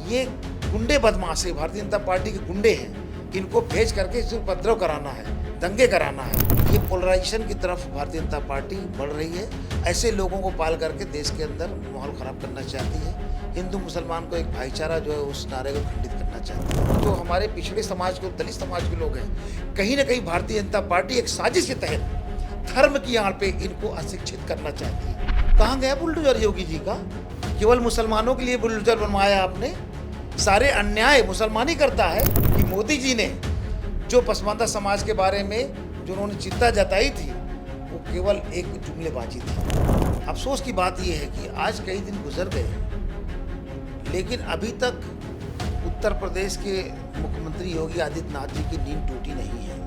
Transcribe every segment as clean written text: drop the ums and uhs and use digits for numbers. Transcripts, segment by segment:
ये गुंडे बदमाश है, भारतीय जनता पार्टी के गुंडे हैं। इनको भेज करके इसे उपद्रव कराना है, दंगे कराना है। ये पोलराइजेशन की तरफ भारतीय जनता पार्टी बढ़ रही है। ऐसे लोगों को पाल करके देश के अंदर माहौल खराब करना चाहती है। हिंदू मुसलमान को एक भाईचारा जो है उस नारे को खंडित करना चाहती है। जो हमारे पिछड़े समाज को, दलित समाज के लोग हैं, कहीं ना कहीं भारतीय जनता पार्टी एक साजिश के तहत धर्म की आड़ पे इनको अशिक्षित करना चाहती है। कहाँ गया बुलडोजर योगी जी का? केवल मुसलमानों के लिए बुलडोजर बनवाया आपने। सारे अन्याय मुसलमान ही करता है कि मोदी जी ने जो पसमानदा समाज के बारे में जो उन्होंने चिंता जताई थी वो केवल एक जुमलेबाजी थी। अफसोस की बात यह है कि आज कई दिन गुजर गए लेकिन अभी तक उत्तर प्रदेश के मुख्यमंत्री योगी आदित्यनाथ जी की नींद टूटी नहीं है।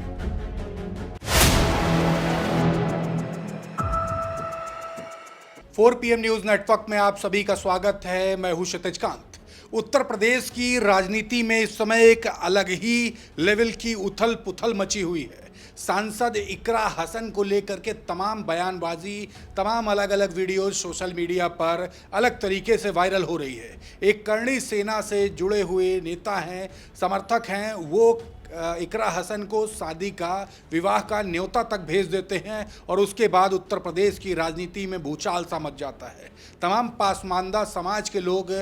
4 PM न्यूज नेटवर्क में आप सभी का स्वागत है। मैं हूं क्षितिज कांत। उत्तर प्रदेश की राजनीति में इस समय एक अलग ही लेवल की उथल पुथल मची हुई है। सांसद इकरा हसन को लेकर के तमाम बयानबाजी, तमाम अलग अलग वीडियोज सोशल मीडिया पर अलग तरीके से वायरल हो रही है। एक करणी सेना से जुड़े हुए नेता हैं, समर्थक हैं, वो इकरा हसन को शादी का, विवाह का न्योता तक भेज देते हैं और उसके बाद उत्तर प्रदेश की राजनीति में भूचाल सा मच जाता है। तमाम पासमानदा समाज के लोग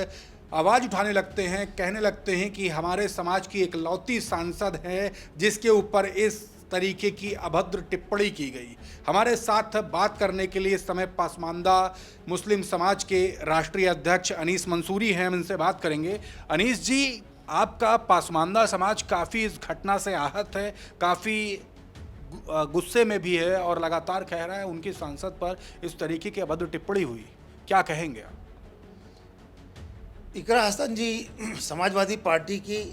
आवाज़ उठाने लगते हैं, कहने लगते हैं कि हमारे समाज की इकलौती सांसद है जिसके ऊपर इस तरीके की अभद्र टिप्पणी की गई। हमारे साथ बात करने के लिए इस समय पासमानदा मुस्लिम समाज के राष्ट्रीय अध्यक्ष अनीस मंसूरी हैं। हम इनसे बात करेंगे। अनीस जी, आपका पासमानदा समाज काफ़ी इस घटना से आहत है, काफ़ी गुस्से में भी है और लगातार कह रहा है उनकी सांसद पर इस तरीके की अभद्र टिप्पणी हुई। क्या कहेंगे आप? इकरा हसन जी समाजवादी पार्टी की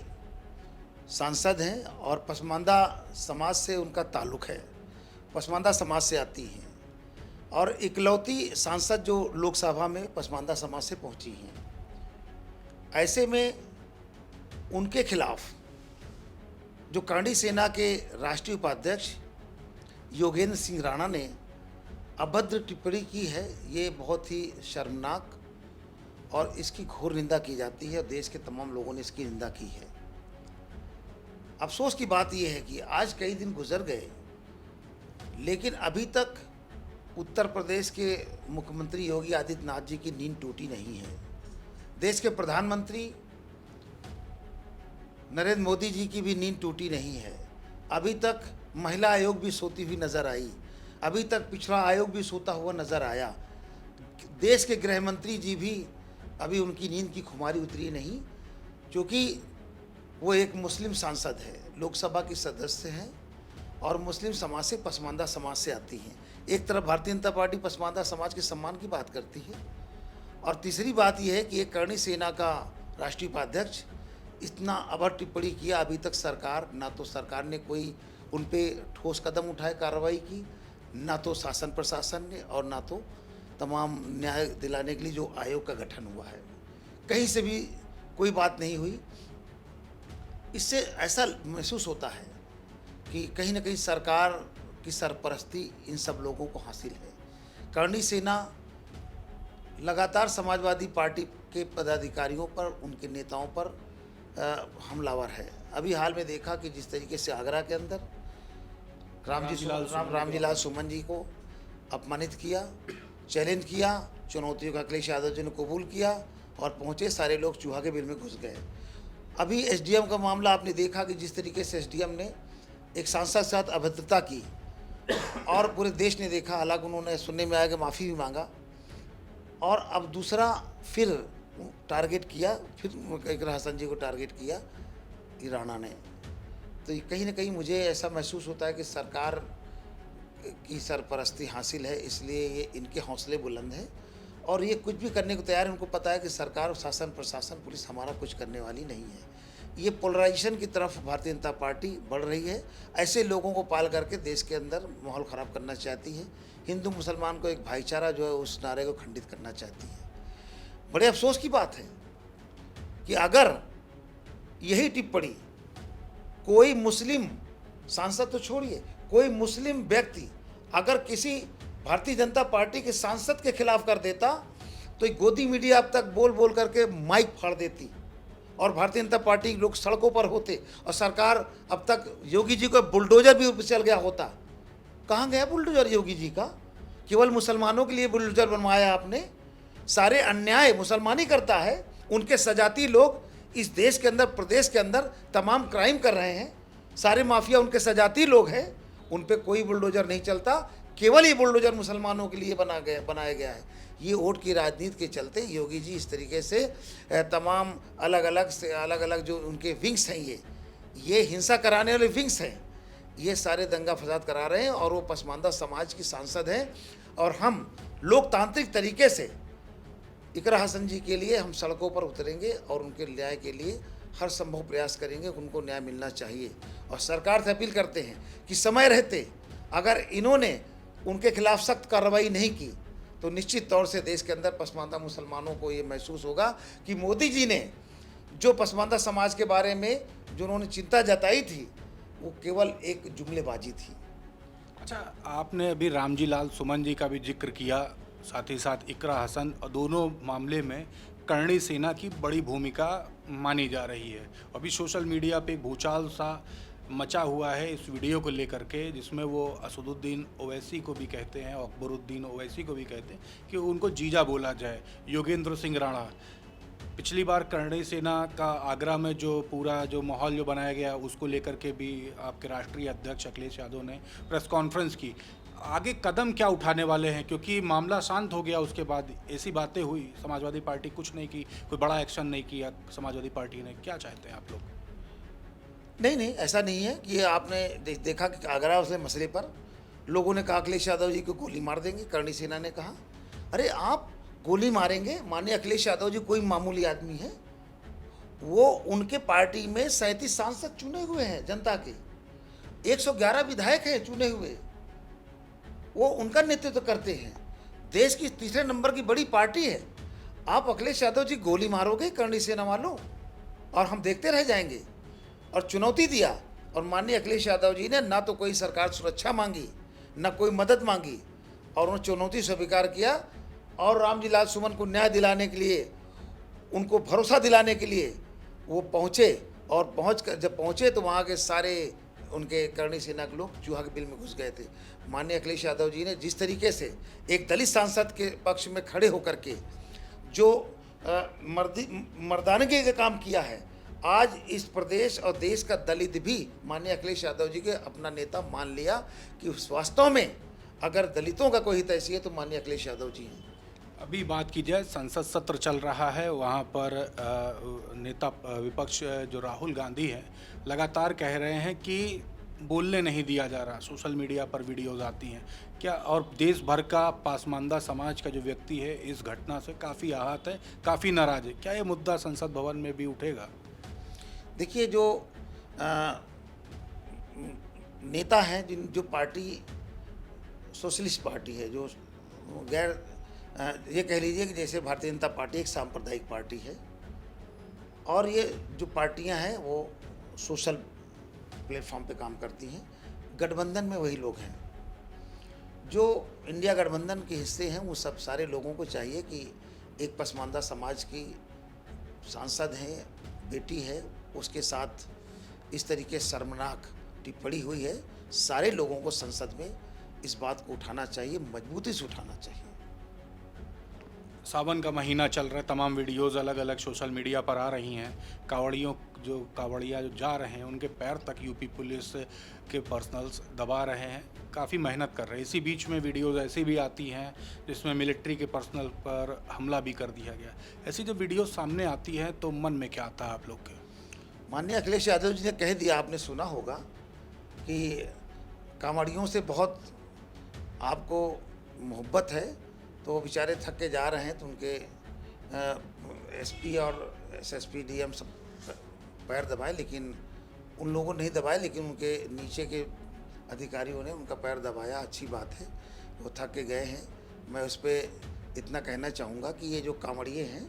सांसद हैं और पसमानदा समाज से उनका ताल्लुक़ है, पसमानदा समाज से आती हैं और इकलौती सांसद जो लोकसभा में पसमानदा समाज से पहुंची हैं। ऐसे में उनके खिलाफ जो करणी सेना के राष्ट्रीय उपाध्यक्ष योगेंद्र सिंह राणा ने अभद्र टिप्पणी की है, ये बहुत ही शर्मनाक और इसकी घोर निंदा की जाती है और देश के तमाम लोगों ने इसकी निंदा की है। अफसोस की बात यह है कि आज कई दिन गुजर गए लेकिन अभी तक उत्तर प्रदेश के मुख्यमंत्री योगी आदित्यनाथ जी की नींद टूटी नहीं है। देश के प्रधानमंत्री नरेंद्र मोदी जी की भी नींद टूटी नहीं है। अभी तक महिला आयोग भी सोती हुई नजर आई, अभी तक पिछड़ा आयोग भी सोता हुआ नजर आया। देश के गृह मंत्री जी भी अभी उनकी नींद की खुमारी उतरी नहीं, क्योंकि वो एक मुस्लिम सांसद है, लोकसभा की सदस्य हैं और मुस्लिम समाज से, पसमानदा समाज से आती हैं। एक तरफ भारतीय जनता पार्टी पसमानदा समाज के सम्मान की बात करती है और तीसरी बात यह है कि एक करणी सेना का राष्ट्रीय उपाध्यक्ष इतना अभद्र टिप्पणी किया। अभी तक सरकार, ना तो सरकार ने कोई उन पे ठोस कदम उठाए, कार्रवाई की, ना तो शासन प्रशासन ने और ना तो तमाम न्याय दिलाने के लिए जो आयोग का गठन हुआ है, कहीं से भी कोई बात नहीं हुई। इससे ऐसा महसूस होता है कि कहीं ना कहीं सरकार की सरपरस्ती इन सब लोगों को हासिल है। करणी सेना लगातार समाजवादी पार्टी के पदाधिकारियों पर, उनके नेताओं पर हमलावर है। अभी हाल में देखा कि जिस तरीके से आगरा के अंदर रामजी लाल सुमन जी को अपमानित किया, चैलेंज किया, चुनौतियों का अखिलेश यादव जी ने कबूल किया और पहुंचे सारे लोग चूहा के बिल में घुस गए। अभी एसडीएम का मामला आपने देखा कि जिस तरीके से एसडीएम ने एक सांसद के साथ अभद्रता की और पूरे देश ने देखा। हालांकि उन्होंने सुनने में आया कि माफ़ी भी मांगा और अब दूसरा फिर टारगेट किया, फिर इकरा हसन जी को टारगेट किया राणा ने। तो कहीं ना कहीं मुझे ऐसा महसूस होता है कि सरकार की सरपरस्ती हासिल है, इसलिए ये इनके हौसले बुलंद हैं और ये कुछ भी करने को तैयार है। उनको पता है कि सरकार, शासन, प्रशासन, पुलिस हमारा कुछ करने वाली नहीं है। ये पोलराइजेशन की तरफ भारतीय जनता पार्टी बढ़ रही है। ऐसे लोगों को पाल करके देश के अंदर माहौल ख़राब करना चाहती है। हिंदू मुसलमान को एक भाईचारा जो है उस नारे को खंडित करना चाहती है। बड़े अफसोस की बात है कि अगर यही टिप्पणी कोई मुस्लिम सांसद तो छोड़िए, कोई मुस्लिम व्यक्ति अगर किसी भारतीय जनता पार्टी के सांसद के खिलाफ कर देता तो गोदी मीडिया अब तक बोल बोल करके माइक फाड़ देती और भारतीय जनता पार्टी के लोग सड़कों पर होते और सरकार अब तक योगी जी को बुलडोजर भी चल गया होता। कहाँ गया बुलडोजर योगी जी का? केवल मुसलमानों के लिए बुलडोजर बनवाया आपने। सारे अन्याय मुसलमान ही करता है। उनके सजाती लोग इस देश के अंदर, प्रदेश के अंदर तमाम क्राइम कर रहे हैं। सारे माफिया उनके सजाती लोग हैं। उन पे कोई बुलडोजर नहीं चलता। केवल ये बुलडोजर मुसलमानों के लिए बनाया गया है। ये वोट की राजनीति के चलते योगी जी इस तरीके से तमाम अलग अलग जो उनके विंग्स हैं, ये हिंसा कराने वाले विंग्स हैं, ये सारे दंगा फसाद करा रहे हैं। और वो पसमानदा समाज की सांसद हैं। और हम लोकतांत्रिक तरीके से इकरा हसन जी के लिए हम सड़कों पर उतरेंगे और उनके न्याय के लिए हर संभव प्रयास करेंगे। उनको न्याय मिलना चाहिए। और सरकार से अपील करते हैं कि समय रहते अगर इन्होंने उनके खिलाफ सख्त कार्रवाई नहीं की तो निश्चित तौर से देश के अंदर पसमानदा मुसलमानों को ये महसूस होगा कि मोदी जी ने जो पसमानदा समाज के बारे में जो उन्होंने चिंता जताई थी वो केवल एक जुमलेबाजी थी। अच्छा, आपने अभी रामजी लाल सुमन जी का भी जिक्र किया, साथ ही साथ इकरा हसन, और दोनों मामले में करणी सेना की बड़ी भूमिका मानी जा रही है। अभी सोशल मीडिया पे भूचाल सा मचा हुआ है इस वीडियो को लेकर के, जिसमें वो असदुद्दीन ओवैसी को भी कहते हैं और अकबरुद्दीन ओवैसी को भी कहते हैं कि उनको जीजा बोला जाए। योगेंद्र सिंह राणा, पिछली बार करणी सेना का आगरा में जो पूरा जो माहौल जो बनाया गया उसको लेकर के भी आपके राष्ट्रीय अध्यक्ष अखिलेश यादव ने प्रेस कॉन्फ्रेंस की। आगे कदम क्या उठाने वाले हैं? क्योंकि मामला शांत हो गया, उसके बाद ऐसी बातें हुई, समाजवादी पार्टी कुछ नहीं की, कोई बड़ा एक्शन नहीं किया समाजवादी पार्टी ने। क्या चाहते हैं आप लोग? नहीं, ऐसा नहीं है कि आपने देखा कि आगरा उस मसले पर लोगों ने कहा अखिलेश यादव जी को गोली मार देंगे। करणी सेना ने कहा अरे आप गोली मारेंगे? माननीय अखिलेश यादव जी कोई मामूली आदमी है? वो उनके पार्टी में 37 सांसद चुने हुए हैं जनता के, 111 विधायक हैं चुने हुए, वो उनका नेतृत्व करते हैं। देश की तीसरे नंबर की बड़ी पार्टी है। आप अखिलेश यादव जी गोली मारोगे करणी सेना वालों और हम देखते रह जाएंगे? और चुनौती दिया और माननीय अखिलेश यादव जी ने ना तो कोई सरकार सुरक्षा मांगी ना कोई मदद मांगी और उन्होंने चुनौती स्वीकार किया। और रामजी लाल सुमन को न्याय दिलाने के लिए, उनको भरोसा दिलाने के लिए वो पहुँचे। और जब पहुँचे तो वहाँ के सारे उनके करणी सेना के लोग चूहा के बिल में घुस गए थे। माननीय अखिलेश यादव जी ने जिस तरीके से एक दलित सांसद के पक्ष में खड़े होकर के जो मर्दानगी का काम किया है, आज इस प्रदेश और देश का दलित भी माननीय अखिलेश यादव जी के अपना नेता मान लिया कि वास्तव में अगर दलितों का कोई हितैषी है तो माननीय अखिलेश यादव जी हैं। अभी बात की जाए, संसद सत्र चल रहा है, वहाँ पर नेता विपक्ष जो राहुल गांधी हैं लगातार कह रहे हैं कि बोलने नहीं दिया जा रहा। सोशल मीडिया पर वीडियोज़ आती हैं क्या, और देश भर का पासमानदा समाज का जो व्यक्ति है इस घटना से काफ़ी आहत है, काफ़ी नाराज़ है। क्या ये मुद्दा संसद भवन में भी उठेगा? देखिए, जो नेता हैं जो पार्टी सोशलिस्ट पार्टी है, जो गैर ये कह लीजिए कि जैसे भारतीय जनता पार्टी एक सांप्रदायिक पार्टी है और ये जो पार्टियां हैं वो सोशल प्लेटफॉर्म पे काम करती हैं। गठबंधन में वही लोग हैं जो इंडिया गठबंधन के हिस्से हैं। वो सब सारे लोगों को चाहिए कि एक पसमानदा समाज की सांसद हैं, बेटी है, उसके साथ इस तरीके शर्मनाक टिप्पणी हुई है। सारे लोगों को संसद में इस बात को उठाना चाहिए, मजबूती से उठाना चाहिए। सावन का महीना चल रहा है, तमाम वीडियोज़ अलग अलग सोशल मीडिया पर आ रही हैं। कावड़िया जो जा रहे हैं उनके पैर तक यूपी पुलिस के पर्सनल्स दबा रहे हैं, काफ़ी मेहनत कर रहे हैं। इसी बीच में वीडियोज़ ऐसी भी आती हैं जिसमें मिलिट्री के पर्सनल पर हमला भी कर दिया गया। ऐसी जो वीडियो सामने आती है तो मन में क्या आता है आप लोग के? माननीय अखिलेश यादव जी ने कह दिया, आपने सुना होगा कि कांवड़ियों से बहुत आपको मोहब्बत है, तो वो बेचारे थक के जा रहे हैं तो उनके एसपी और एसएसपी डीएम सब पैर दबाए, लेकिन उन लोगों ने नहीं दबाए, लेकिन उनके नीचे के अधिकारियों ने उनका पैर दबाया। अच्छी बात है, वो थक के गए हैं। मैं उस पर इतना कहना चाहूँगा कि ये जो कांवड़िए हैं,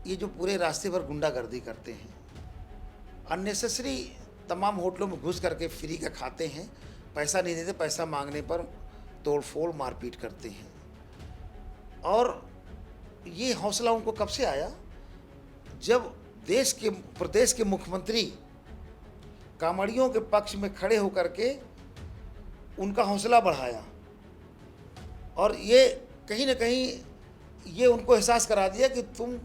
ये जो पूरे रास्ते पर गुंडागर्दी करते हैं, अननेसेसरी तमाम होटलों में घुस करके फ्री का खाते हैं, पैसा नहीं देते, पैसा मांगने पर तोड़फोड़ मारपीट करते हैं। और ये हौसला उनको कब से आया? जब प्रदेश के मुख्यमंत्री कांवड़ियों के पक्ष में खड़े होकर के उनका हौसला बढ़ाया और ये कहीं ना कहीं ये उनको एहसास करा दिया कि तुम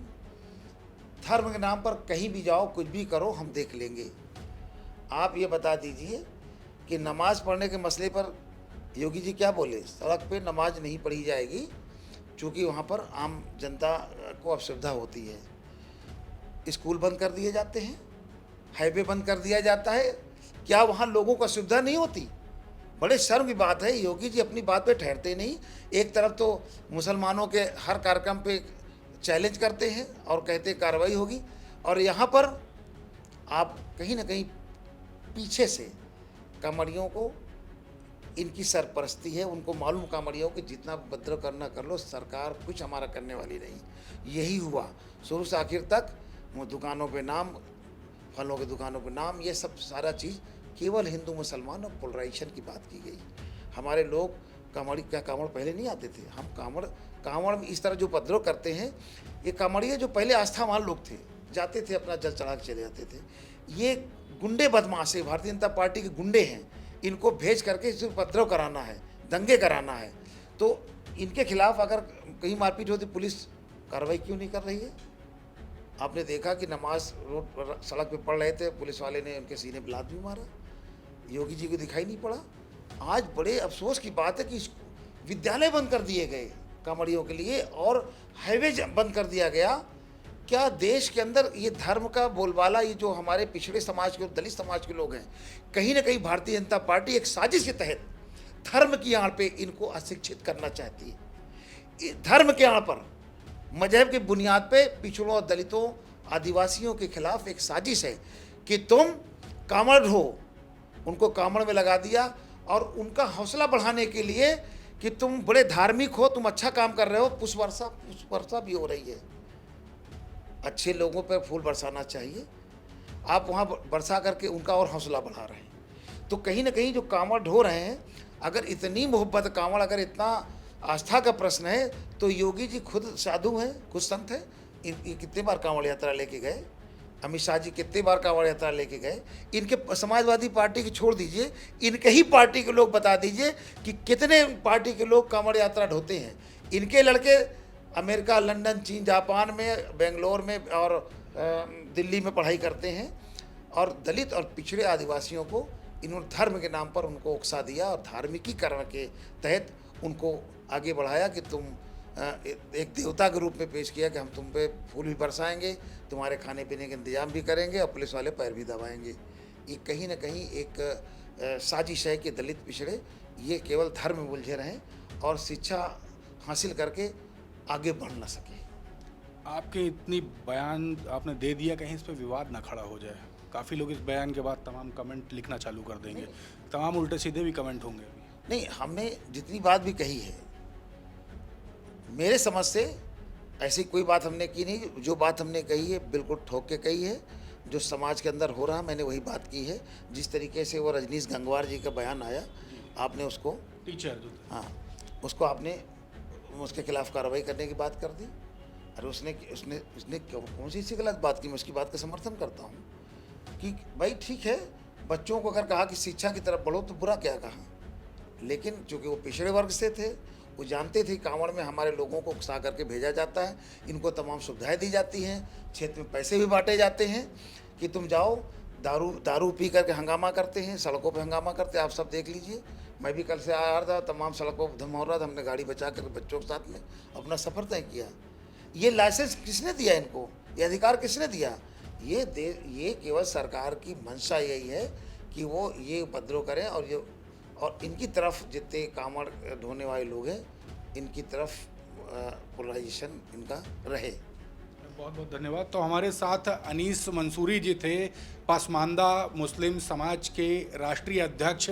धर्म के नाम पर कहीं भी जाओ, कुछ भी करो, हम देख लेंगे। आप ये बता दीजिए कि नमाज पढ़ने के मसले पर योगी जी क्या बोले? सड़क पे नमाज नहीं पढ़ी जाएगी क्योंकि वहाँ पर आम जनता को असुविधा होती है। स्कूल बंद कर दिए जाते हैं, हाईवे बंद कर दिया जाता है, क्या वहाँ लोगों को असुविधा नहीं होती? बड़े शर्म की बात है, योगी जी अपनी बात पे ठहरते नहीं। एक तरफ तो मुसलमानों के हर कार्यक्रम पे चैलेंज करते हैं और कहते हैं कार्रवाई होगी, और यहाँ पर आप कहीं ना कहीं पीछे से कांवड़ियों को, इनकी सरपरस्ती है, उनको मालूम कांवड़ियों कि जितना उपद्रव करना कर लो, सरकार कुछ हमारा करने वाली नहीं। यही हुआ शुरू से आखिर तक। वो दुकानों पे नाम, फलों की दुकानों पे नाम, ये सब सारा चीज़ केवल हिंदू मुसलमान और पोलराइजेशन की बात की गई। हमारे लोग कांवड़ पहले नहीं आते थे। हम कांवड़ में इस तरह जो उपद्रव करते हैं, ये कांवड़िए जो पहले आस्थावान लोग थे, जाते थे अपना जल चढ़ा के चले जाते थे। ये गुंडे बदमाश है, भारतीय जनता पार्टी के गुंडे हैं, इनको भेज करके सिर्फ उपद्रव कराना है, दंगे कराना है। तो इनके खिलाफ अगर कहीं मारपीट होती, पुलिस कार्रवाई क्यों नहीं कर रही है? आपने देखा कि नमाज रोड पर सड़क पे पढ़ रहे थे, पुलिस वाले ने उनके सीने पे लात भी मारा, योगी जी को दिखाई नहीं पड़ा। आज बड़े अफसोस की बात है कि विद्यालय बंद कर दिए गए कांवड़ियों के लिए और हाईवे बंद कर दिया गया। क्या देश के अंदर ये धर्म का बोलबाला, ये जो हमारे पिछड़े समाज के, दलित समाज के लोग हैं, कहीं ना कहीं भारतीय जनता पार्टी एक साजिश के तहत धर्म की आड़ पे इनको अशिक्षित करना चाहती है। धर्म के आड़ पर, मजहब की बुनियाद पे पिछड़ों, दलितों, आदिवासियों के खिलाफ एक साजिश है कि तुम कांवड़ हो, उनको कांवड़ में लगा दिया और उनका हौसला बढ़ाने के लिए कि तुम बड़े धार्मिक हो, तुम अच्छा काम कर रहे हो। पुष्प वर्षा भी हो रही है, अच्छे लोगों पर फूल बरसाना चाहिए। आप वहाँ बरसा करके उनका और हौसला बढ़ा रहे हैं। तो कहीं ना कहीं जो कांवड़ ढो रहे हैं, अगर इतनी मोहब्बत कांवड़, अगर इतना आस्था का प्रश्न है, तो योगी जी खुद साधु हैं, खुद संत हैं। ये कितने बार कांवड़ यात्रा लेके गए? अमित शाह जी कितने बार कांवड़ यात्रा लेके गए? इनके समाजवादी पार्टी की छोड़ दीजिए, इनके ही पार्टी के लोग बता दीजिए कि कितने पार्टी के लोग कांवड़ यात्रा ढोते हैं। इनके लड़के अमेरिका, लंदन, चीन, जापान में, बेंगलोर में और दिल्ली में पढ़ाई करते हैं, और दलित और पिछड़े आदिवासियों को इन्होंने धर्म के नाम पर उनको उकसा दिया और धार्मिकीकरण के तहत उनको आगे बढ़ाया कि तुम एक देवता के रूप में पेश किया कि हम तुम पे फूल भी बरसाएंगे, तुम्हारे खाने पीने के इंतजाम भी करेंगे और पुलिस वाले पैर भी दबाएंगे। ये कहीं ना कहीं एक साजिश है कि दलित पिछड़े ये केवल धर्म में उलझे रहें और शिक्षा हासिल करके आगे बढ़ ना सके। आपके इतनी बयान आपने दे दिया, कहीं इस पर विवाद ना खड़ा हो जाए। काफ़ी लोग इस बयान के बाद तमाम कमेंट लिखना चालू कर देंगे, तमाम उल्टे सीधे भी कमेंट होंगे। नहीं, हमने जितनी बात भी कही है, मेरे समझ से ऐसी कोई बात हमने की नहीं। जो बात हमने कही है बिल्कुल ठोक के कही है, जो समाज के अंदर हो रहा मैंने वही बात की है। जिस तरीके से वो रजनीश गंगवार जी का बयान आया, आपने उसको टीचर, हाँ, उसको आपने उसके खिलाफ कार्रवाई करने की बात कर दी। अरे उसने कौन सी गलत बात की? मैं उसकी बात का समर्थन करता हूँ कि भाई ठीक है, बच्चों को अगर कहा कि शिक्षा की तरफ बढ़ो तो बुरा क्या कहा, लेकिन चूँकि वो पिछड़े वर्ग से थे, वो जानते थे कांवड़ में हमारे लोगों को उकसा करके भेजा जाता है, इनको तमाम सुविधाएं दी जाती हैं, क्षेत्र में पैसे भी बांटे जाते हैं कि तुम जाओ। दारू पी करके हंगामा करते हैं, सड़कों पे हंगामा करते हैं, आप सब देख लीजिए। मैं भी कल से आ रहा था, तमाम सड़कों पर धुआं हो रहा था, हमने गाड़ी बचा कर बच्चों के साथ में अपना सफ़र तय किया। ये लाइसेंस किसने दिया इनको? ये अधिकार किसने दिया? ये केवल सरकार की मंशा यही है कि वो ये उपद्रव करें और इनकी तरफ जितने कांवड़ ढोने वाले लोग हैं, इनकी तरफ पोलराइजेशन इनका रहे। बहुत बहुत धन्यवाद। तो हमारे साथ अनीस मंसूरी जी थे, पसमानदा मुस्लिम समाज के राष्ट्रीय अध्यक्ष।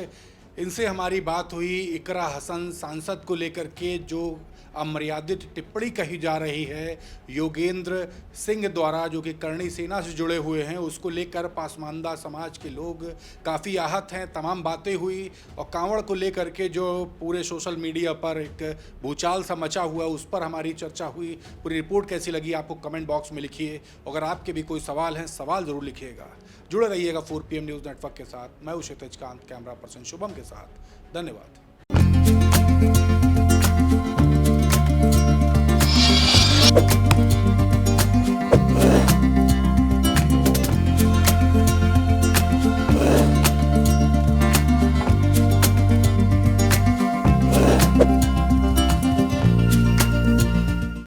इनसे हमारी बात हुई इकरा हसन सांसद को लेकर के जो अमर्यादित टिप्पणी कही जा रही है योगेंद्र सिंह द्वारा, जो कि करणी सेना से जुड़े हुए हैं, उसको लेकर पासमानदा समाज के लोग काफ़ी आहत हैं। तमाम बातें हुई और कांवड़ को लेकर के जो पूरे सोशल मीडिया पर एक भूचाल सा मचा हुआ उस पर हमारी चर्चा हुई। पूरी रिपोर्ट कैसी लगी आपको कमेंट बॉक्स में लिखिए। अगर आपके भी कोई सवाल हैं, सवाल ज़रूर लिखिएगा। जुड़े रहिएगा 4PM न्यूज़ नेटवर्क के साथ। मैं हूं क्षितिज कांत, कैमरा पर्सन शुभम के साथ। धन्यवाद।